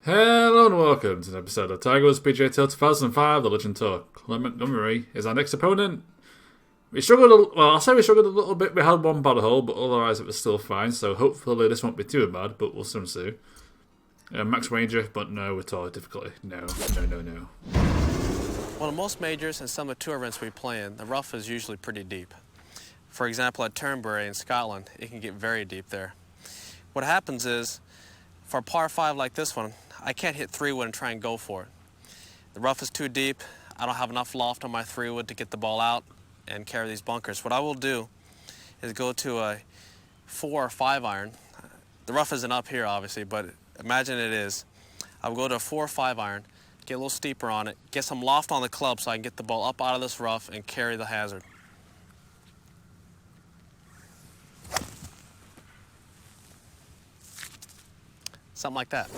Hello and welcome to an episode of Tiger Woods PGA Tour 2005, the Legend Tour. Colin Montgomerie is our next opponent. We struggled, I'll say we struggled a little bit. We had one bad hole, but otherwise it was still fine. So hopefully this won't be too bad, but we'll soon see. Max Ranger, but no, we're totally difficulty. No. Well, in most majors and some of the tour events we play in, the rough is usually pretty deep. For example, at Turnberry in Scotland, it can get very deep there. What happens is, for a par 5 like this one, I can't hit 3-wood and try and go for it. The rough is too deep. I don't have enough loft on my 3-wood to get the ball out and carry these bunkers. What I will do is go to a 4 or 5 iron. The rough isn't up here, obviously, but imagine it is. I'll go to a 4 or 5 iron, get a little steeper on it, get some loft on the club so I can get the ball up out of this rough and carry the hazard. Something like that.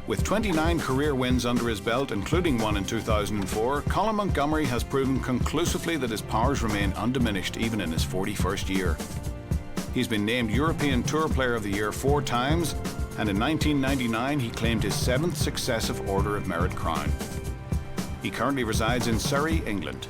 With 29 career wins under his belt, including one in 2004, Colin Montgomerie has proven conclusively that his powers remain undiminished even in his 41st year. He's been named European Tour Player of the Year 4 times, and in 1999 he claimed his 7th successive Order of Merit crown. He currently resides in Surrey, England.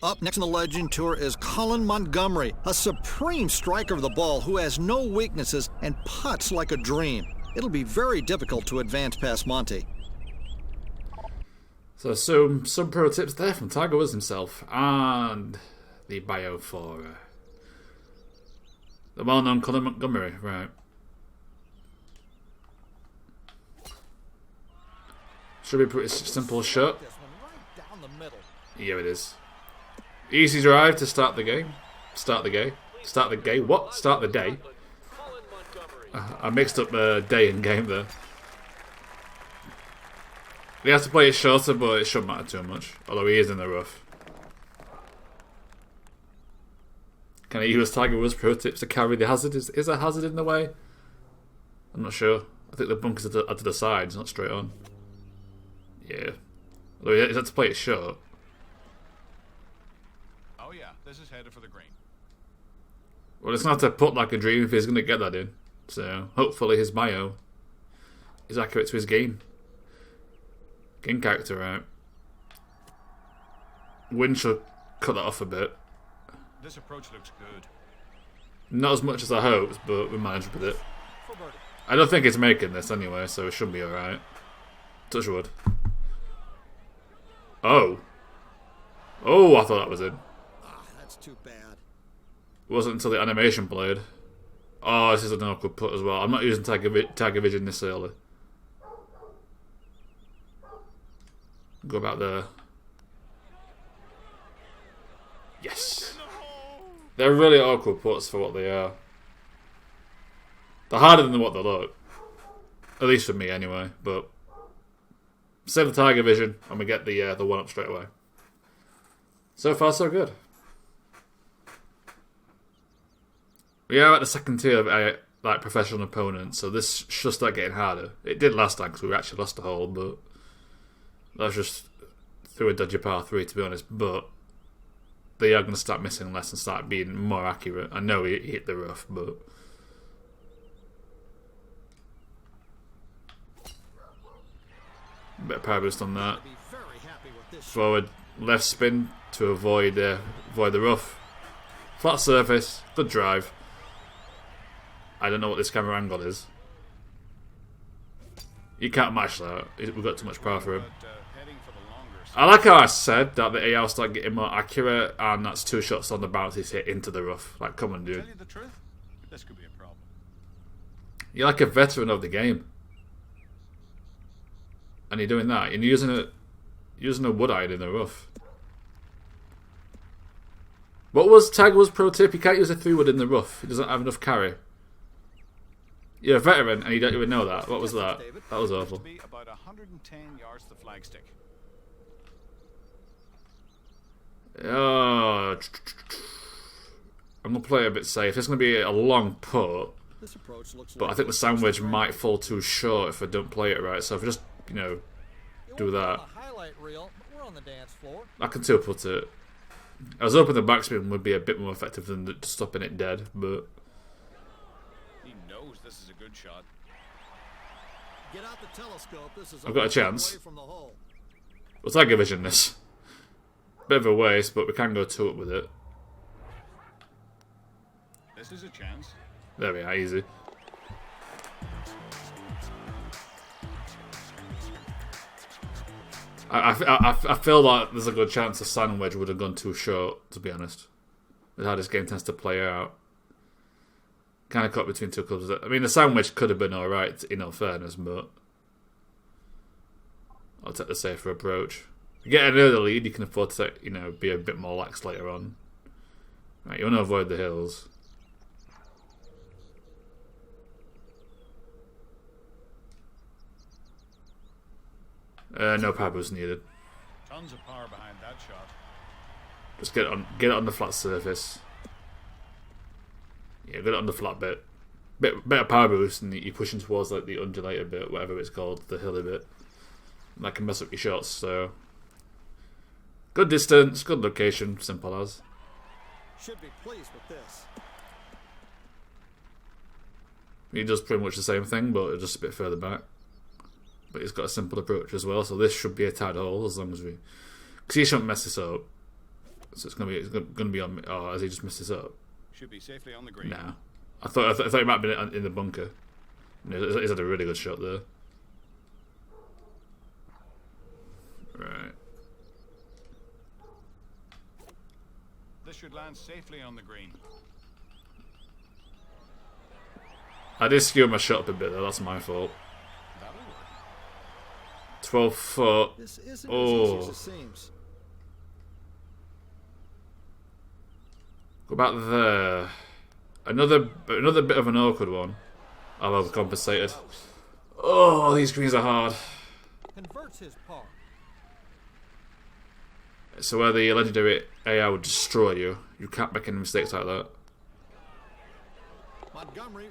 Up next on the Legend Tour is Colin Montgomerie, a supreme striker of the ball who has no weaknesses and putts like a dream. It'll be very difficult to advance past Monty. So some pro tips there from Tiger Woods himself and the bio for the well-known Colin Montgomerie, right? Should be a pretty simple shot. Yeah, it is. Easy drive to start the game. Start the day. What? Start the day. I mixed up day and game there. He has to play it shorter, but it shouldn't matter too much. Although he is in the rough. Can I use Tiger Woods pro tips to carry the hazard? Is a hazard in the way? I'm not sure. I think the bunkers are to the sides, not straight on. Yeah. Although he has to play it short. This is headed for the green. Well, it's not to put like a dream if he's going to get that in. So, hopefully his bio is accurate to his game. Game character, right? Wind should cut that off a bit. This approach looks good. Not as much as I hoped, but we managed with it. I don't think it's making this anyway, so it should be alright. Touch wood. Oh, I thought that was in. Too bad. It wasn't until the animation played. Oh, this is an awkward putt as well. I'm not using Tiger Vision this early. Go back there. Yes. They're really awkward putts for what they are. They're harder than what they look. At least for me, anyway. But save the Tiger Vision, and we get the one up straight away. So far, so good. We are at the second tier of like professional opponents, so this should start getting harder. It did last time because we actually lost a hole, but that was just through a dodgy par 3, to be honest. But they are going to start missing less and start being more accurate. I know he hit the rough, but bit of power boost on that. Forward left spin to avoid the rough. Flat surface, good drive. I don't know what this camera angle is. You can't match that. We've got too much power for him. I like how I said that the AI will start getting more accurate, and that's 2 shots on the bounce he's hit into the rough. Like, come on, dude. Tell you the truth, this could be a problem. You're like a veteran of the game, and you're doing that. And you're using a wood iron in the rough. What was Tiger Woods' pro tip? You can't use a 3-wood in the rough. He doesn't have enough carry. You're a veteran and you don't even know that. What was that? That was awful. About 110 yards to the flagstick. Oh, I'm going to play it a bit safe. It's going to be a long putt, This approach looks but I think the sand wedge might fall too short if I don't play it right. So if I just, you know, do that, highlight reel, but we're on the dance floor. I can two putt it. I was hoping the backspin would be a bit more effective than just stopping it dead, but He knows this is a good shot. Get out the telescope. This is I've got a chance. away from the hole. we'll take a vision this. Bit of a waste, but we can go two up with it. This is a chance. There we are, easy. I feel like there's a good chance the sand wedge would have gone too short, to be honest. With how this game tends to play out. Kind of caught between two clubs. I mean, the sand wedge could have been alright, in all fairness, but I'll take the safer approach. You get an early lead, you can afford to, you know, be a bit more lax later on. Right, you want to avoid the hills. No power boost needed. Tons of power behind that shot. Just get it on the flat surface. Yeah, get it on the flat bit. Bit of power boost, and you're pushing towards like the undulated bit, whatever it's called, the hilly bit. And that can mess up your shots. So good distance, good location, simple as. Should be pleased with this. He does pretty much the same thing, but just a bit further back. But he's got a simple approach as well, so this should be a tied hole as long as we. Because he shouldn't mess this up. So it's gonna be on. Oh, has he just messed this up? Should be safely on the green. Nah. I thought he might have been in the bunker. He's had a really good shot there. Right. This should land safely on the green. I did skew my shot up a bit though, that's my fault. That'll work. 12 foot. This isn't as easy Oh. as it seems. Go back there. Another bit of an awkward one. I've overcompensated. Oh, these greens are hard. Converts his par. So where the legendary AI would destroy you, you can't make any mistakes like that. Montgomerie.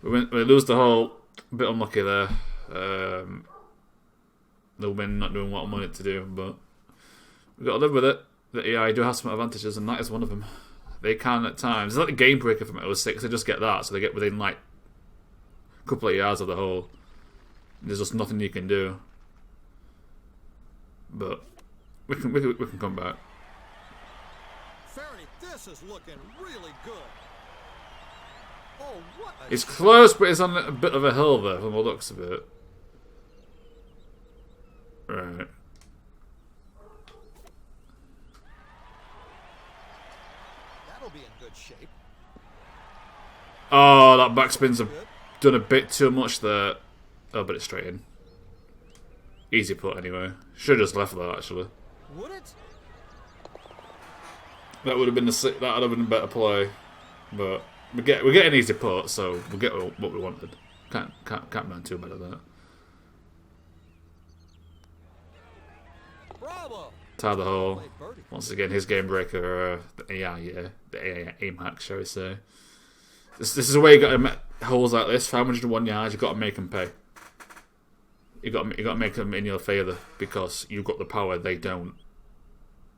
We lose the hole. A bit unlucky there. The win not doing what I wanted to do, but we've got to live with it. The AI do have some advantages, and that is one of them. They can at times. It's like the game breaker from 06. They just get that, so they get within like a couple of yards of the hole. There's just nothing you can do. But we can come back. Faraday, this is looking really good. Oh, what a It's close, but it's on a bit of a hill there from the looks of it. Right. That'll be in good shape. Oh, that backspin's done a bit too much there. Oh, but it's straight in. Easy putt anyway. Should have just left that actually. Would it? That would have been a better play. But we get an easy putt, so we'll get what we wanted. Can't man too bad at that. Bravo. Tie the hole. Play birdie. Once again, his game breaker, the AI aim hack, shall we say. This is the way you got to make holes like this, 501 yards, you've got to make them pay. You got to make them in your favour, because you've got the power, they don't.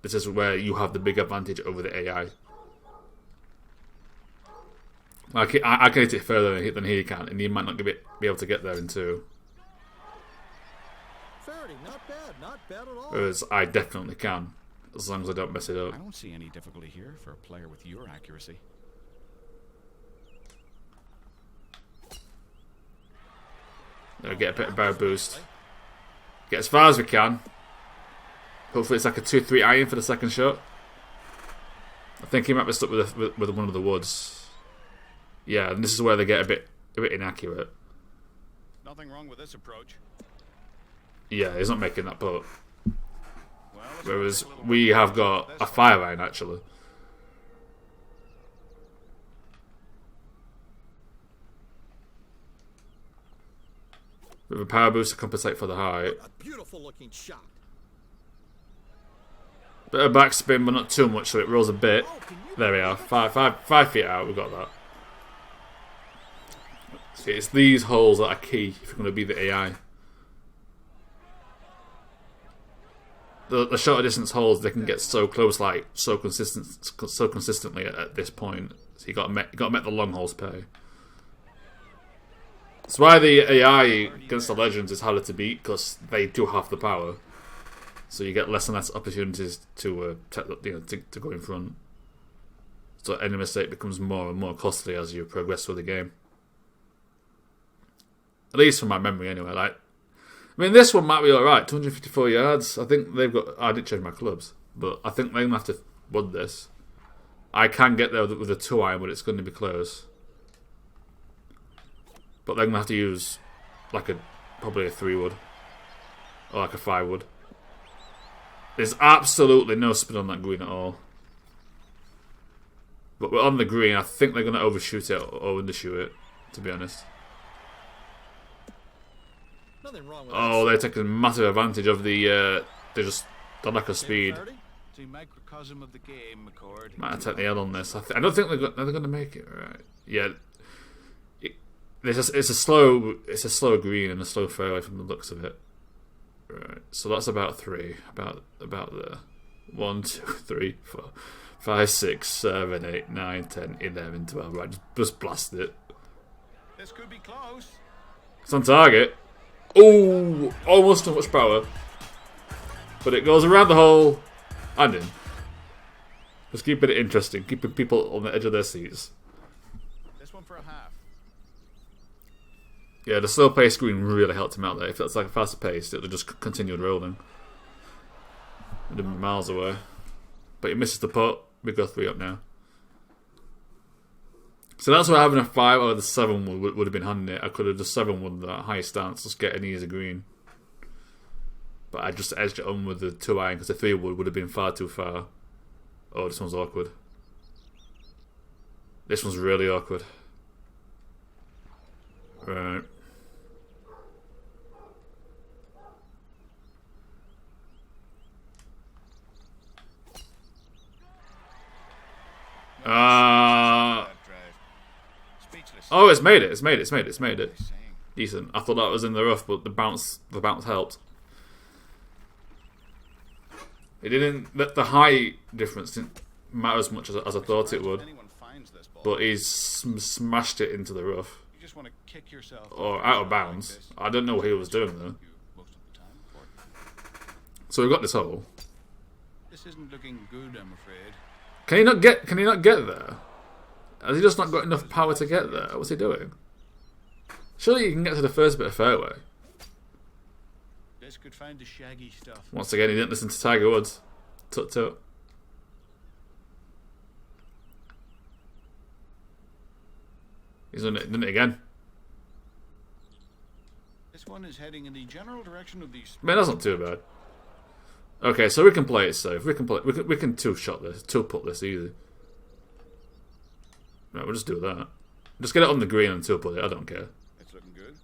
This is where you have the big advantage over the AI. Like, I can hit it further than he can, and he might not be able to get there in two. Faraday, not bad at all. Whereas I definitely can, as long as I don't mess it up. I don't see any difficulty here for a player with your accuracy. Get a bit of barrel boost. Get as far as we can. Hopefully it's like a 2-3 iron for the second shot. I think he might be stuck with one of the woods. Yeah, and this is where they get a bit inaccurate. Nothing wrong with this approach. Yeah, he's not making that putt. Well, Whereas we have got a 5 iron actually. With a power boost to compensate for the height. A beautiful looking shot. Bit of backspin, but not too much, so it rolls a bit. There we are. 5 feet out, we got that. See, it's these holes that are key if you're going to be the AI. The shorter distance holes, they can get so close, like so consistently at this point. So you got to make the long holes pay. That's why the AI against the Legends is harder to beat, because they do have the power. So you get less and less opportunities to to go in front. So any mistake becomes more and more costly as you progress through the game. At least from my memory, anyway. Like, I mean, this one might be alright. 254 yards. I think they've got. I didn't change my clubs, but I think they're gonna have to wood this. I can get there with a 2-iron, but it's going to be close. But they're gonna have to use like probably a 3-wood or like a 5-wood. There's absolutely no spin on that green at all. But we're on the green. I think they're gonna overshoot it or undershoot it. To be honest. Nothing wrong with Oh, they're taking massive advantage of the lack of speed. Might have taken the L on this. I don't think they're going to make it. Right? Yeah, it's a slow green and a slow fairway from the looks of it. Right, so that's about 3, about there. 1, 2, 3, 4, 5, 6, 7, 8, 9, 10, 11, 12. Right, just blast it. This could be close. It's on target. Oh, almost too much power. But it goes around the hole and in. Just keeping it interesting, keeping people on the edge of their seats. This one for a half. Yeah, the slow pace green really helped him out there. If that's like a faster pace, it would have just continued rolling. Would have been miles away. But he misses the putt. We go 3 up now. So that's why having a 5 or the 7 would have been handy. I could have just 7 with that high stance, just get an easy green. But I just edged it on with the 2-iron because the 3 would have been far too far. Oh, this one's awkward. This one's really awkward. Right. Oh, it's made it. It's made it. Decent. I thought that was in the rough, but the bounce helped. It didn't. The height difference didn't matter as much as I thought it would. But he's smashed it into the rough. Or out of bounds. I don't know what he was doing there. So we've got this hole. This isn't looking good, I'm afraid. Can he not get there? Has he just not got enough power to get there? What's he doing? Surely you can get to the first bit of fairway. This could find the shaggy stuff. Once again, he didn't listen to Tiger Woods. Tut. He's done it again. This one is heading in the general direction of these. Man, that's not too bad. Okay, so we can play it safe. We can 2-shot this, 2-putt this easy. Right, we'll just do that. Just get it on the green and 2-putt it. I don't care. It's looking good.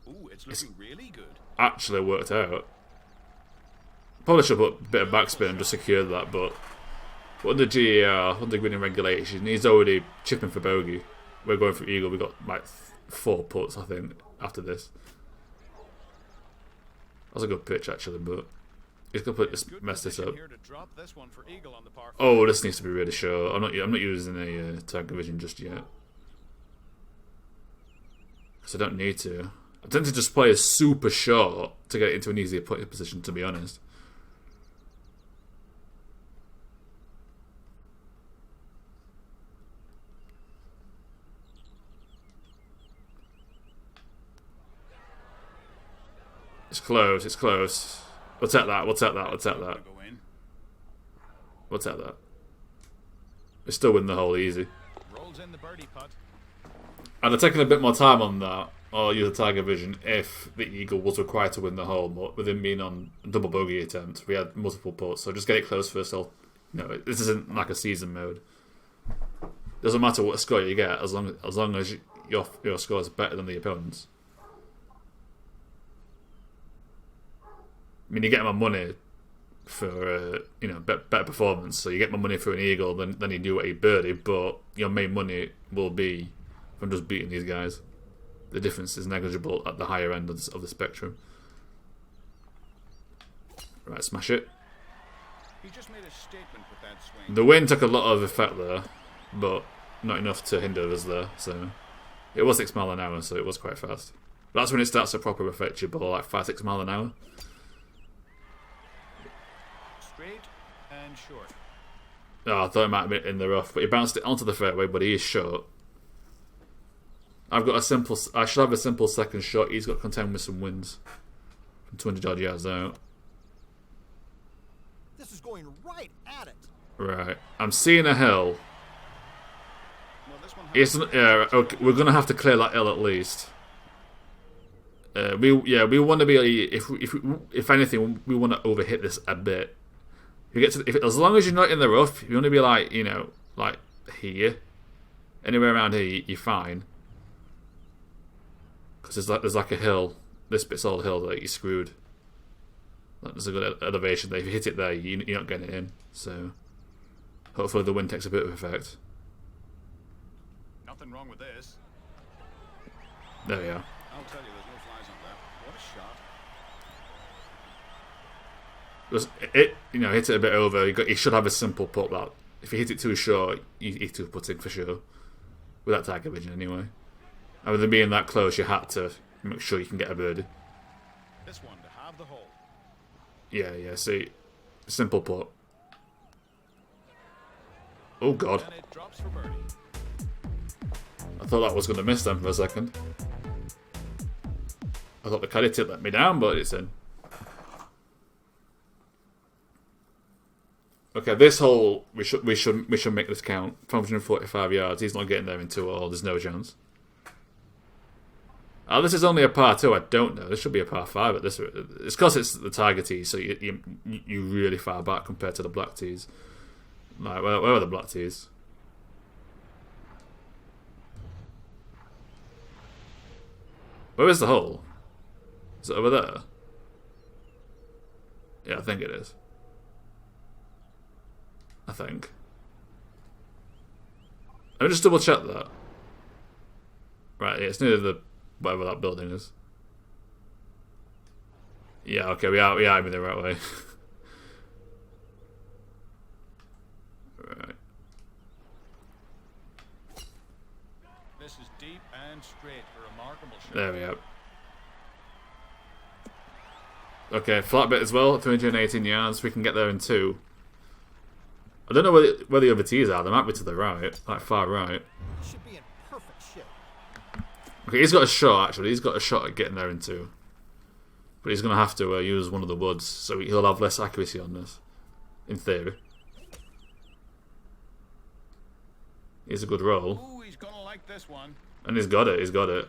Ooh, it's looking really good. Actually worked out. Probably should put a bit of backspin and just secure that, but under GAR, under green and regulation, he's already chipping for bogey. We're going for eagle. We got like 4 putts, I think, after this. That's a good pitch actually, but he's gonna mess this up. Oh, this needs to be really short. I'm not using a Tiger Vision just yet, because I don't need to. I tend to just play a super short to get into an easier putting position, to be honest. It's close. We'll take that. We still win the hole easy. I'd have taken a bit more time on that, or use a Tiger Vision if the eagle was required to win the hole, but with him being on a double bogey attempt, we had multiple putts, so just get it close first. This isn't like a season mode. Doesn't matter what score you get, as long as your score is better than the opponent's. I mean, you're getting my money for you know, better performance. So you get more money for an eagle than you do at a birdie, but your main money will be from just beating these guys. The difference is negligible at the higher end of the spectrum. Right, smash it. He just made a statement with that swing. The wind took a lot of effect there, but not enough to hinder us there. So it was 6 miles an hour, so it was quite fast. That's when it starts to properly affect your ball, like 5-6 miles an hour. Straight and short. Oh, I thought it might have been in the rough, but he bounced it onto the fairway, but he is short. I should have a simple second shot. He's got to contend with some winds from 200 odd yards out. This is going right at it. Right, I'm seeing a hill. Well, this one It's okay, we're gonna have to clear that hill at least. We want to be if anything, we want to overhit this a bit. As long as you're not in the rough, you want to be like, you know, like here, anywhere around here, you're fine. Because there's like a hill. This bit's all hill that you're screwed. There's a good elevation there. If you hit it there, you're not getting it in. So hopefully the wind takes a bit of effect. Nothing wrong with this. There we are. I'll tell you, there's no flies on that. What a shot. Just hit it a bit over. He should have a simple putt. That if you hit it too short, you hit to put in for sure. With that Tiger vision, anyway. And with them being that close, you had to make sure you can get a birdie. This one to have the hole. Yeah. See, simple putt. Oh God! And it drops for birdie. I thought that was going to miss them for a second. I thought the caddy tip let me down, but it's in. Okay, this hole we should make this count. 545 yards. He's not getting there in 2 all. There's no chance. This is only a par 2. I don't know. This should be a par 5 at this. It's because it's the Tiger tee, so you really far back compared to the black tees. Like where are the black tees? Where is the hole? Is it over there? Yeah, I think it is. I think. Let me just double check that. Right, yeah, it's near the whatever that building is. Yeah, okay, we are aiming the right way. Right. This is deep and straight. A remarkable shot. There we are. Okay, flat bit as well, 318 yards. We can get there in 2. I don't know where the other tees are. They might be to the right, like far right. Should be in perfect shape. Okay, he's got a shot, actually. He's got a shot at getting there in 2. But he's going to have to use one of the woods, so he'll have less accuracy on this, in theory. Here's a good roll. Ooh, he's gonna like this one. And he's got it, Very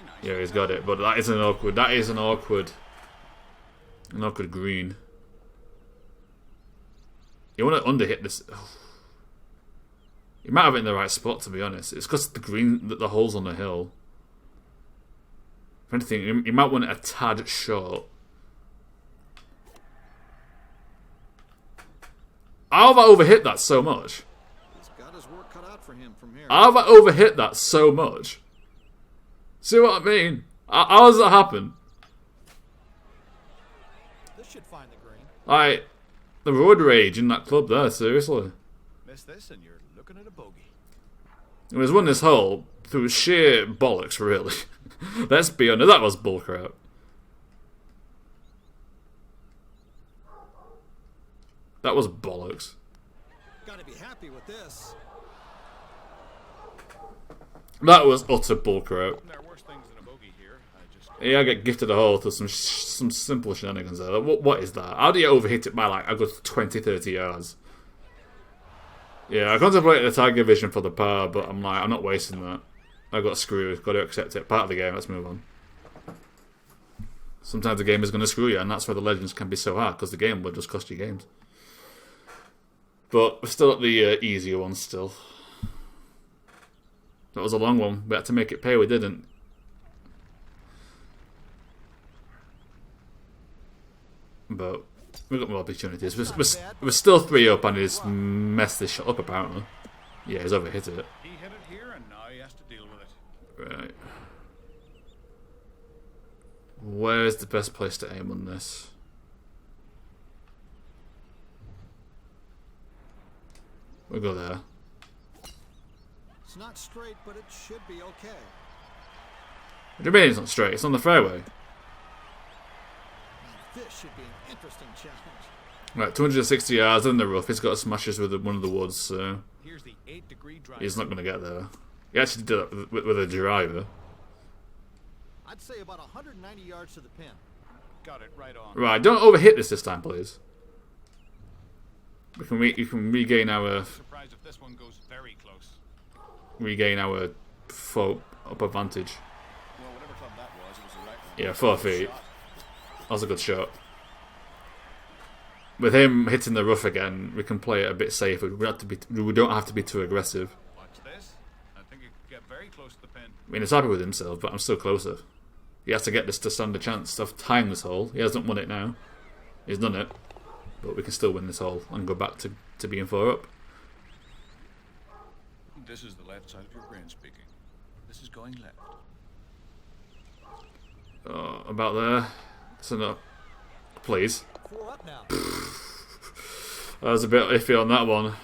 nice. Yeah, he's got it. But that is an awkward green. You want to underhit this. Oh. You might have it in the right spot, to be honest. It's because the green, the hole's on the hill. If anything, you might want it a tad short. How have I overhit that so much? He's got his work cut out for him from here. How have I overhit that so much? See what I mean? How does that happen? This should find the green. Like, the road rage in that club there, seriously. Miss this and you're looking at a bogey. It was won this hole through sheer bollocks, really. Let's be honest, that was bullcrap. That was bollocks. Gotta be happy with this. That was utter bullcrap. There are worse things than a bogey here. Yeah, I get gifted a hole to some simple shenanigans there. What is that? How do you overhit it by like a good 20-30 yards? Yeah, I contemplated the Tiger vision for the par, but I'm like, I'm not wasting that. I got screwed. Got to accept it. Part of the game. Let's move on. Sometimes the game is going to screw you, and that's where the legends can be so hard, because the game will just cost you games. But we're still at the easier one still. That was a long one. We had to make it pay. We didn't. but we've got more opportunities. We're still 3 up, and he's messed this shot up apparently. Yeah, he's overhit it. He hit it here, and now he has to deal with it. Right. Where's the best place to aim on this? We'll go there. It's not straight, but it should be okay. What do you mean it's not straight? It's on the fairway. This should be an interesting challenge. Right, 260 yards in the rough. He's got to smash us with one of the woods, so Here's the 8-degree drive. he's not going to get there. He actually did that with a driver. I'd say about 190 yards to the pin. Got it right on. Right, don't overhit this time, please. You can regain our Surprised if this one goes very close. 4 up advantage. Well, whatever club that was, it was the right one. Yeah, 4 feet. That was a good shot. With him hitting the rough again, we can play it a bit safer. We don't have to be too aggressive. Watch this. I think it could get very close to the pin. I mean, he's happy with himself, but I'm still closer. He has to get this to stand a chance of tying this hole. He hasn't won it now. He's done it. But we can still win this hole and go back to being 4 up. This is the left side of your brain speaking. This is going left. About there. So no. Please. 4 up now. I was a bit iffy on that one.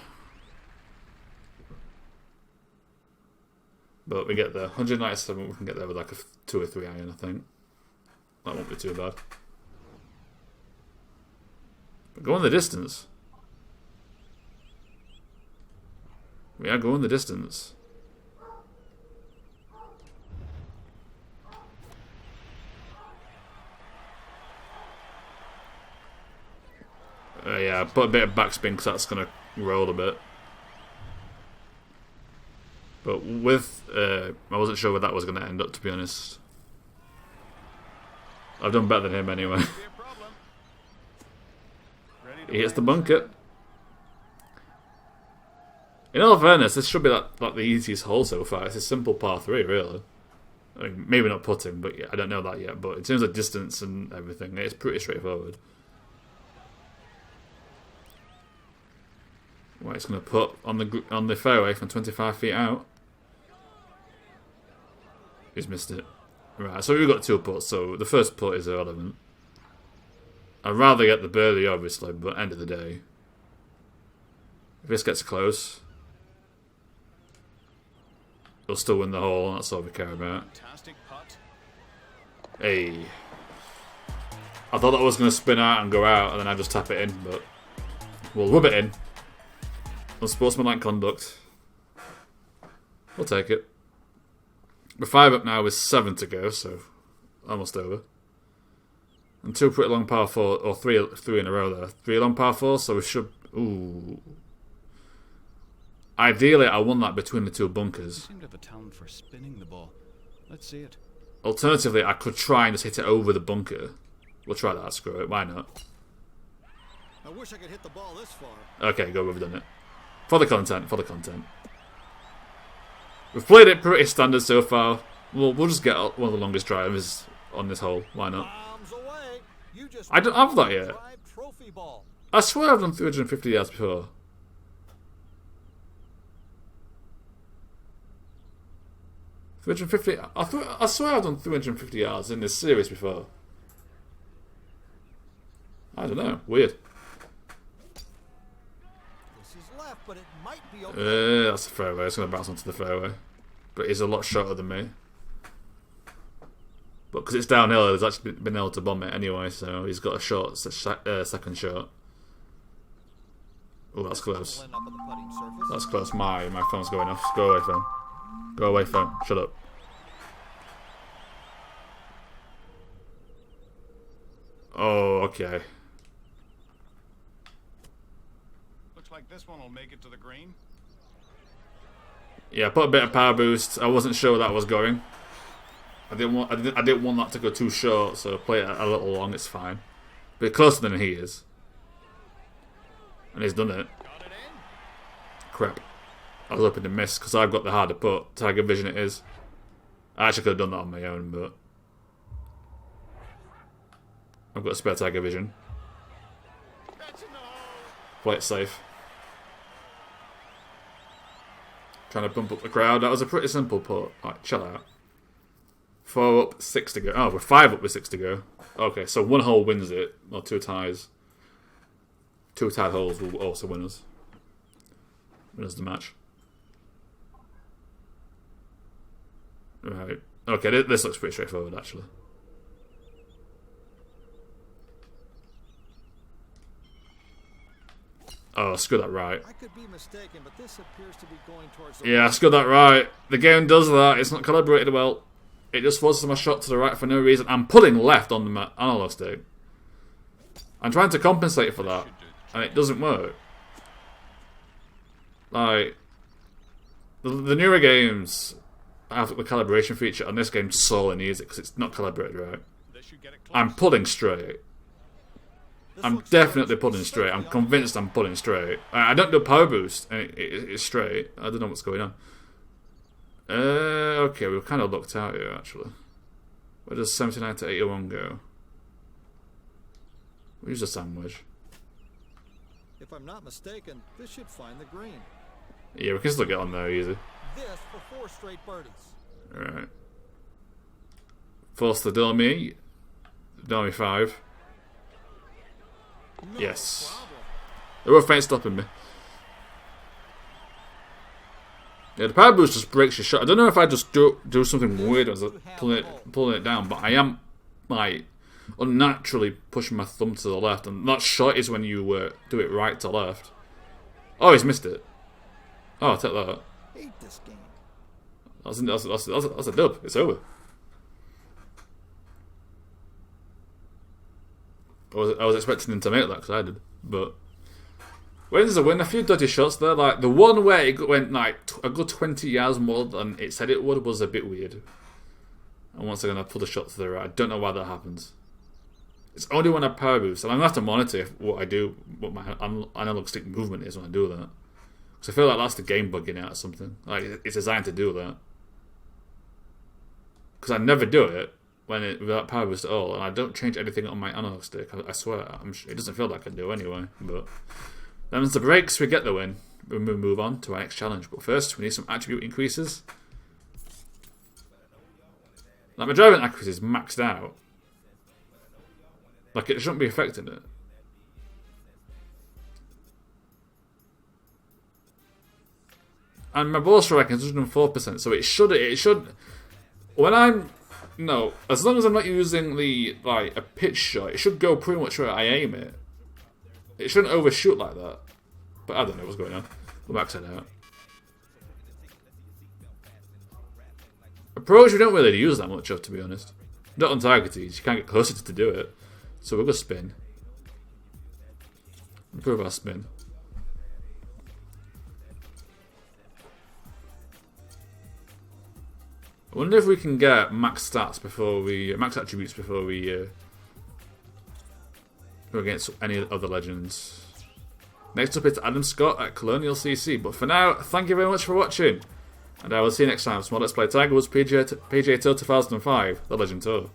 But we get there. 197, we can get there with like a 2 or 3 iron, I think. That won't be too bad. But go on the distance. We are going the distance. Yeah, put a bit of backspin because that's going to roll a bit. But with... I wasn't sure where that was going to end up, to be honest. I've done better than him anyway. He hits the bunker. In all fairness, this should be like the easiest hole so far. It's a simple par 3, really. I mean, maybe not putting, but yeah, I don't know that yet. But in terms of distance and everything, it's pretty straightforward. Right, it's going to put on the fairway from 25 feet out. He's missed it. Right, so we've got 2 putts, so the first putt is irrelevant. I'd rather get the birdie, obviously, but end of the day, if this gets close, we'll still win the hole, and that's all we care about. Fantastic putt. Hey. I thought that was going to spin out and go out, and then I just tap it in, but we'll rub it in. Unsportsmanlike conduct. We'll take it. We're 5 up now with 7 to go, so almost over. And 2 pretty long par 4, or 3 in a row there. 3 long par 4, so we should... Ooh. Ideally, I won that between the 2 bunkers. You seem to have a talent for spinning the ball. Let's see it. Alternatively, I could try and just hit it over the bunker. We'll try that, screw it, why not? I wish I could hit the ball this far. Okay, go, we've done it. For the content, for the content. We've played it pretty standard so far. We'll just get one of the longest drivers on this hole, why not? Away. You just I don't have that yet. trophy ball. I swear I've done 350 yards before. I swear I've done 350 yards in this series before. I don't know. Weird. This is left, but it might be okay. That's the fairway. It's going to bounce onto the fairway. But he's a lot shorter than me. But because it's downhill, he's actually been able to bomb it anyway, so he's got a short second shot. Oh, that's close. That's close. My phone's going off. Go away, phone. Go away, phone. Shut up. Oh, okay. Looks like this one will make it to the green. Yeah, put a bit of power boost. I wasn't sure where that was going. I didn't want that to go too short, so play it a little long. It's fine. But closer than he is, and he's done it. Crap. I was hoping to miss because I've got the harder putt. Tiger Vision it is. I actually could have done that on my own, but I've got a spare Tiger Vision. Play it safe. Trying to bump up the crowd. That was a pretty simple putt. Alright, chill out. 4 up, 6 to go. Oh, we're 5 up with 6 to go. Okay, so 1 hole wins it. Or 2 ties. 2 tied holes will also win us. Win us the match. Right. Okay, this looks pretty straightforward, actually. Oh, I scored that right. I could be mistaken, but this appears to be going towards the Yeah, I scored that right. The game does that. It's not calibrated well. It just forces my shot to the right for no reason. I'm pulling left on the analog stick. I'm trying to compensate for that, and it doesn't work. Like, the newer games have the calibration feature, and this game's sorely needs it because it's not calibrated right. I'm pulling straight. I'm definitely pulling straight. I'm convinced I'm pulling straight. I don't do power boost, and it's straight. I don't know what's going on. Okay, we've kind of looked out here, actually. Where does 79 to 81 go? We'll use a sandwich. If I'm not mistaken, this should find the green. Yeah, we can still get on there easy. This for 4 straight birdies. Alright. Force the dummy. Dummy 5. No Yes. problem. They were faint stopping me. Yeah, the power boost just breaks your shot. I don't know if I just do something weird as pulling it down, but I am like unnaturally pushing my thumb to the left, and that shot is when you do it right to left. Oh, he's missed it. Oh, I'll take that. Hate this game. That's a dub. It's over. I was expecting him to make that because I did, but wins a win. A few dodgy shots there. Like the one where it went like a good 20 yards more than it said it would was a bit weird. And once again, I pulled a shot to the right. I don't know why that happens. It's only when I power boost, and I'm gonna have to monitor what I do, what my analog stick movement is when I do that. Because I feel like that's the game bugging out or something. Like it's designed to do that. Because I never do it without power boost at all, and I don't change anything on my analog stick. I swear, it doesn't feel like I do anyway. But then the breaks, we get the win. We move on to our next challenge. But first, we need some attribute increases. Like my driving accuracy is maxed out. Like it shouldn't be affecting it. And my ball strike is 104%, so it should. When I'm as long as I'm not using a pitch shot, it should go pretty much where I aim it. It shouldn't overshoot like that. But I don't know what's going on. We'll max it out. Approach we don't really use that much of, to be honest. Not on targeted, you can't get closer to do it. So we'll go spin. Improve our spin. I wonder if we can get max stats before max attributes before we go against any other legends. Next up is Adam Scott at Colonial CC. But for now, thank you very much for watching, and I will see you next time for more Let's Play Tiger Woods PGA Tour 2005, The Legend Tour.